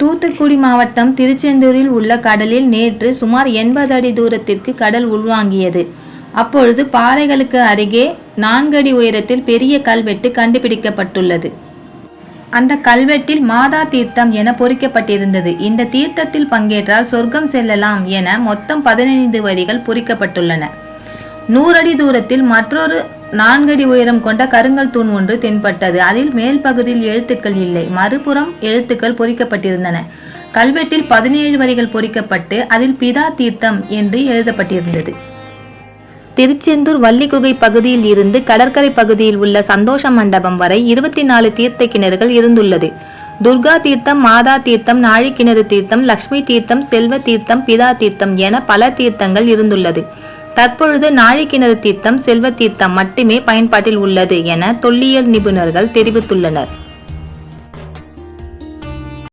தூத்துக்குடி மாவட்டம் திருச்செந்தூரில் உள்ள கடலில் நேற்று சுமார் 80 அடி தூரத்திற்கு கடல் உள்வாங்கியது. அப்பொழுது பாறைகளுக்கு அருகே 4 அடி உயரத்தில் பெரிய கல்வெட்டு கண்டுபிடிக்கப்பட்டுள்ளது. அந்த கல்வெட்டில் மாதா தீர்த்தம் என பொறிக்கப்பட்டிருந்தது. இந்த தீர்த்தத்தில் பங்கேற்றால் சொர்க்கம் செல்லலாம் என மொத்தம் 15 வரிகள் பொறிக்கப்பட்டுள்ளன. 100 அடி தூரத்தில் மற்றொரு 4 அடி உயரம் கொண்ட கருங்கல் தூண் ஒன்று தென்பட்டது. அதில் மேல் பகுதியில் எழுத்துக்கள் இல்லை, மறுபுறம் எழுத்துக்கள் பொறிக்கப்பட்டிருந்தன. கல்வெட்டில் 17 வரிகள் பொறிக்கப்பட்டு அதில் பிதா தீர்த்தம் என்று எழுதப்பட்டிருந்தது. திருச்செந்தூர் வள்ளிக்குகை பகுதியில் இருந்து கடற்கரை பகுதியில் உள்ள சந்தோஷ மண்டபம் வரை 24 தீர்த்த கிணறுகள் இருந்துள்ளது. துர்கா தீர்த்தம், மாதா தீர்த்தம், நாழிக்கிணறு தீர்த்தம், லட்சுமி தீர்த்தம், செல்வ தீர்த்தம், பிதா தீர்த்தம் என பல தீர்த்தங்கள் இருந்துள்ளது. தற்பொழுது நாழிக்கிணறு தீர்த்தம், செல்வ தீர்த்தம் மட்டுமே பயன்பாட்டில் உள்ளது என தொல்லியல் நிபுணர்கள் தெரிவித்துள்ளனர்.